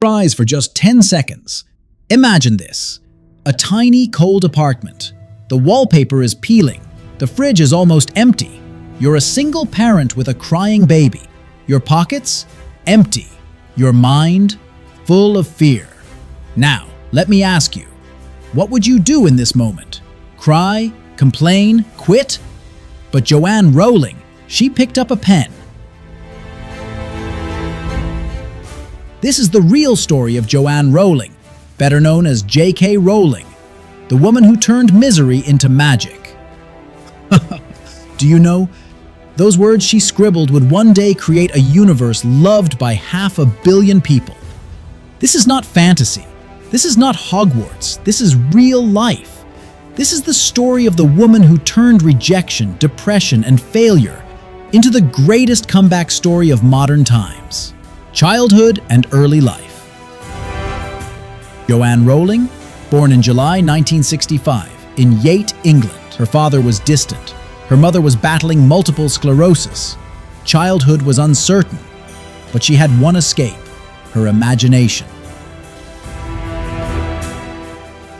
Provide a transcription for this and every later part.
Rise for just 10 seconds. Imagine this. A tiny, cold apartment. The wallpaper is peeling. The fridge is almost empty. You're a single parent with a crying baby. Your pockets? Empty. Your mind? Full of fear. Now, let me ask you, what would you do in this moment? Cry? Complain? Quit? But Joanne Rowling, she picked up a pen. This is the real story of Joanne Rowling, better known as J.K. Rowling, the woman who turned misery into magic. Do you know, those words she scribbled would one day create a universe loved by 500 million people. This is not fantasy. This is not Hogwarts. This is real life. This is the story of the woman who turned rejection, depression, and failure into the greatest comeback story of modern times. Childhood and early life. Joanne Rowling, born in July 1965 in Yate, England. Her father was distant. Her mother was battling multiple sclerosis. Childhood was uncertain, but she had one escape: her imagination.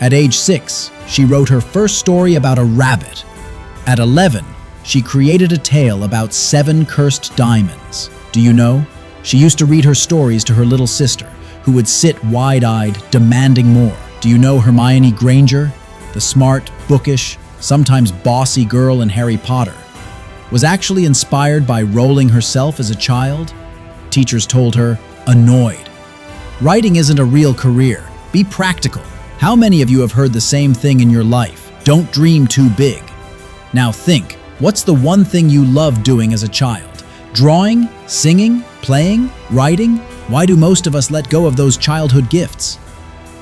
At age 6, she wrote her first story about a rabbit. At 11, she created a tale about 7 cursed diamonds. Do you know? She used to read her stories to her little sister, who would sit wide-eyed, demanding more. Do you know Hermione Granger, the smart, bookish, sometimes bossy girl in Harry Potter, was actually inspired by Rowling herself as a child? Teachers told her, annoyed. Writing isn't a real career. Be practical. How many of you have heard the same thing in your life? Don't dream too big. Now think, what's the one thing you loved doing as a child? Drawing, singing, playing, writing? Why do most of us let go of those childhood gifts?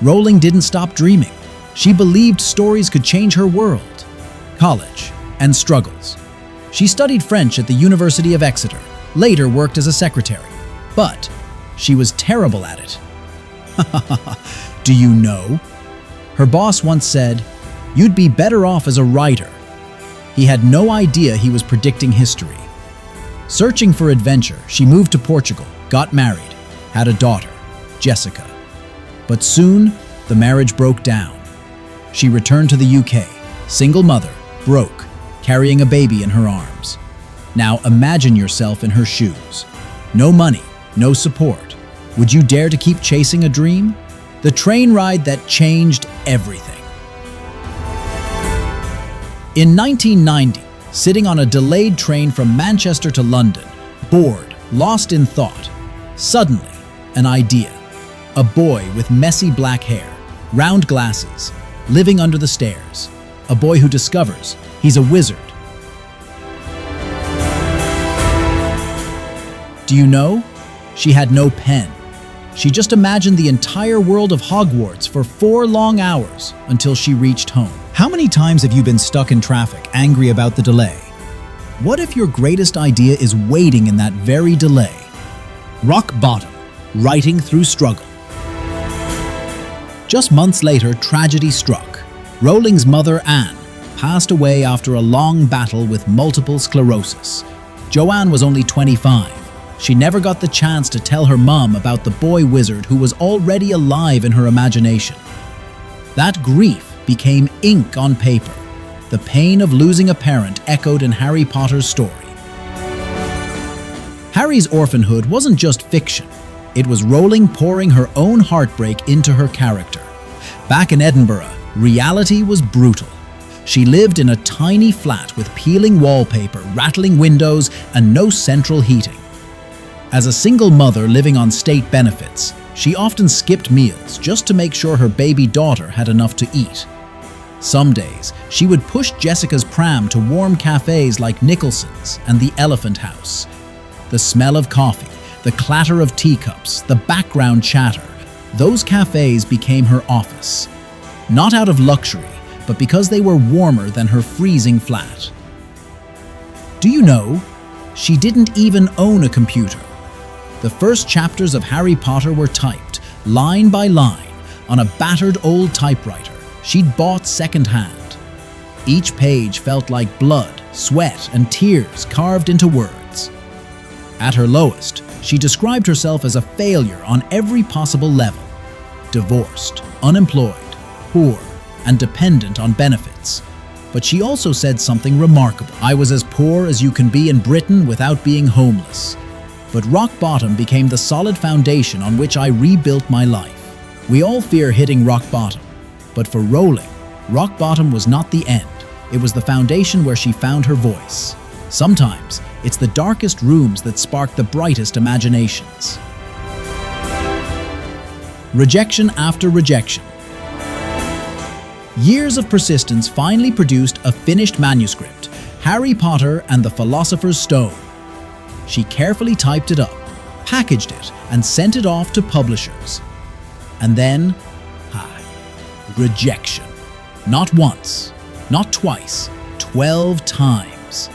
Rowling didn't stop dreaming. She believed stories could change her world. College and struggles. She studied French at the University of Exeter, later worked as a secretary. But she was terrible at it. Do you know? Her boss once said, "You'd be better off as a writer." He had no idea he was predicting history. Searching for adventure, she moved to Portugal, got married, had a daughter, Jessica. But soon, the marriage broke down. She returned to the UK, single mother, broke, carrying a baby in her arms. Now imagine yourself in her shoes. No money, no support. Would you dare to keep chasing a dream? The train ride that changed everything. In 1990, sitting on a delayed train from Manchester to London, bored, lost in thought, suddenly, an idea. A boy with messy black hair, round glasses, living under the stairs. A boy who discovers he's a wizard. Do you know? She had no pen. She just imagined the entire world of Hogwarts for 4 long hours until she reached home. How many times have you been stuck in traffic, angry about the delay? What if your greatest idea is waiting in that very delay? Rock bottom, writing through struggle. Just months later, tragedy struck. Rowling's mother, Anne, passed away after a long battle with multiple sclerosis. Joanne was only 25. She never got the chance to tell her mom about the boy wizard who was already alive in her imagination. That grief became ink on paper. The pain of losing a parent echoed in Harry Potter's story. Harry's orphanhood wasn't just fiction. It was Rowling pouring her own heartbreak into her character. Back in Edinburgh, reality was brutal. She lived in a tiny flat with peeling wallpaper, rattling windows, and no central heating. As a single mother living on state benefits, she often skipped meals just to make sure her baby daughter had enough to eat. Some days, she would push Jessica's pram to warm cafes like Nicholson's and the Elephant House. The smell of coffee, the clatter of teacups, the background chatter, those cafes became her office. Not out of luxury, but because they were warmer than her freezing flat. Do you know, she didn't even own a computer. The first chapters of Harry Potter were typed, line by line, on a battered old typewriter she'd bought secondhand. Each page felt like blood, sweat, and tears carved into words. At her lowest, She described herself as a failure on every possible level: divorced, unemployed, poor, and dependent on benefits. But she also said something remarkable. "I was as poor as you can be in Britain without being homeless. But rock bottom became the solid foundation on which I rebuilt my life." We all fear hitting rock bottom, but for Rowling, rock bottom was not the end. It was the foundation where she found her voice. Sometimes, it's the darkest rooms that spark the brightest imaginations. Rejection after rejection. Years of persistence finally produced a finished manuscript, Harry Potter and the Philosopher's Stone. She carefully typed it up, packaged it, and sent it off to publishers. And then, rejection. Not once, not twice, 12 times.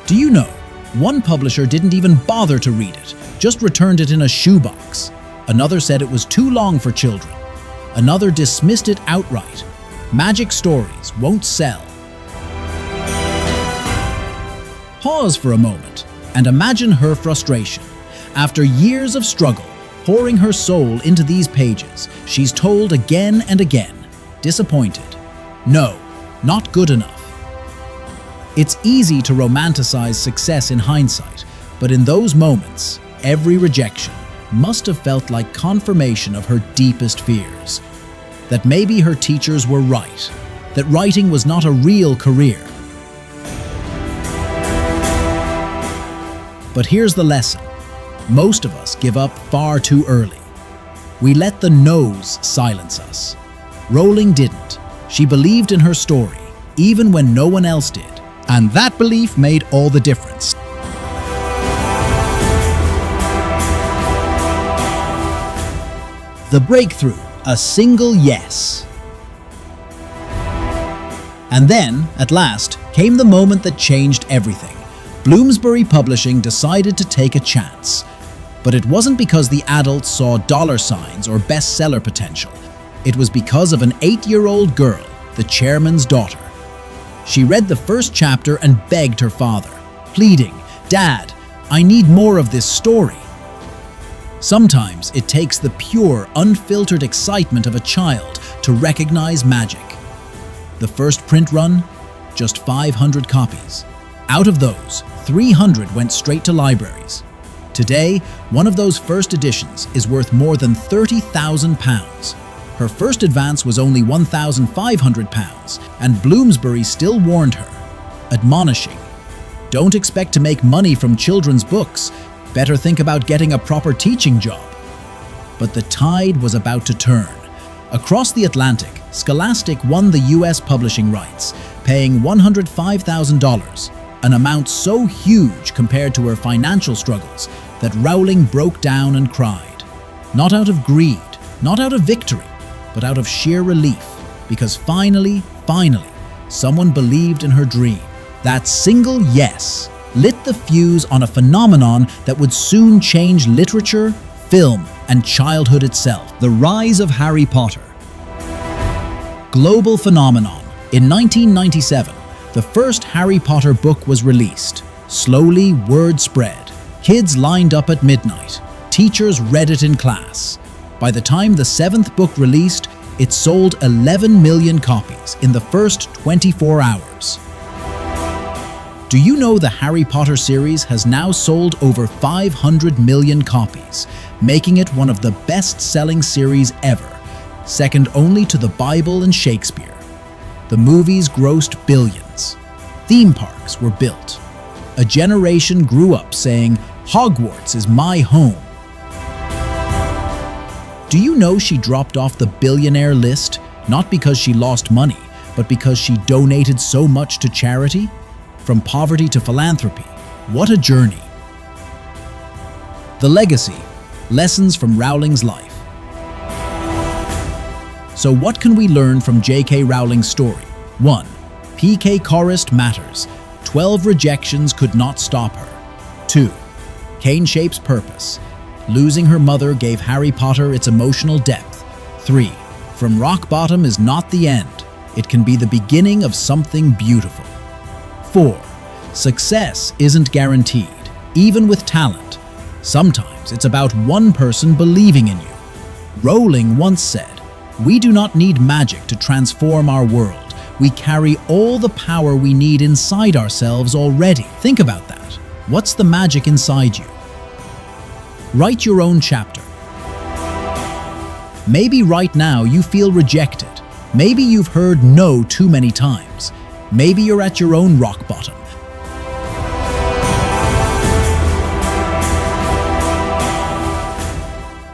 Do you know, one publisher didn't even bother to read it, just returned it in a shoebox. Another said it was too long for children. Another dismissed it outright. Magic stories won't sell. Pause for a moment and imagine her frustration. After years of struggle, pouring her soul into these pages, she's told again and again, disappointed, no, not good enough. It's easy to romanticize success in hindsight, but in those moments, every rejection must have felt like confirmation of her deepest fears. That maybe her teachers were right, that writing was not a real career. But here's the lesson. Most of us give up far too early. We let the no's silence us. Rowling didn't. She believed in her story, even when no one else did. And that belief made all the difference. The breakthrough, a single yes. And then, at last, came the moment that changed everything. Bloomsbury Publishing decided to take a chance. But it wasn't because the adults saw dollar signs or bestseller potential. It was because of an 8-year-old girl, the chairman's daughter. She read the first chapter and begged her father, pleading, "Dad, I need more of this story." Sometimes it takes the pure, unfiltered excitement of a child to recognize magic. The first print run, just 500 copies. Out of those, 300 went straight to libraries. Today, one of those first editions is worth more than £30,000. Her first advance was only £1,500, and Bloomsbury still warned her, admonishing, "Don't expect to make money from children's books. Better think about getting a proper teaching job." But the tide was about to turn. Across the Atlantic, Scholastic won the US publishing rights, paying $105,000, an amount so huge compared to her financial struggles that Rowling broke down and cried. Not out of greed, not out of victory, but out of sheer relief, because finally, someone believed in her dream. That single yes lit the fuse on a phenomenon that would soon change literature, film, and childhood itself. The rise of Harry Potter. Global phenomenon. In 1997, the first Harry Potter book was released. Slowly, word spread. Kids lined up at midnight. Teachers read it in class. By the time the 7th book released, it sold 11 million copies in the first 24 hours. Do you know the Harry Potter series has now sold over 500 million copies, making it one of the best-selling series ever, second only to the Bible and Shakespeare? The movies grossed billions. Theme parks were built. A generation grew up saying, "Hogwarts is my home." Do you know she dropped off the billionaire list, not because she lost money, but because she donated so much to charity? From poverty to philanthropy, what a journey. The legacy, lessons from Rowling's life. So what can we learn from J.K. Rowling's story? 1. P.K. Chorist matters. 12 rejections could not stop her. 2. Cane shapes purpose. Losing her mother gave Harry Potter its emotional depth. 3. From rock bottom is not the end. It can be the beginning of something beautiful. 4. Success isn't guaranteed, even with talent. Sometimes it's about one person believing in you. Rowling once said, "We do not need magic to transform our world. We carry all the power we need inside ourselves already." Think about that. What's the magic inside you? Write your own chapter. Maybe right now you feel rejected. Maybe you've heard no too many times. Maybe you're at your own rock bottom.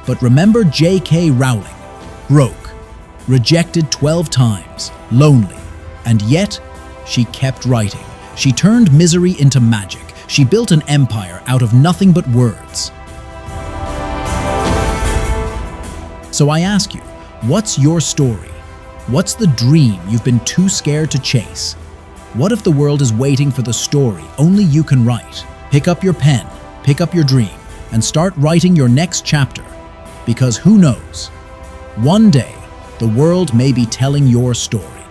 But remember J.K. Rowling, broke, rejected 12 times, lonely, and yet she kept writing. She turned misery into magic. She built an empire out of nothing but words. So I ask you, what's your story? What's the dream you've been too scared to chase? What if the world is waiting for the story only you can write? Pick up your pen, pick up your dream, and start writing your next chapter. Because who knows? One day, the world may be telling your story.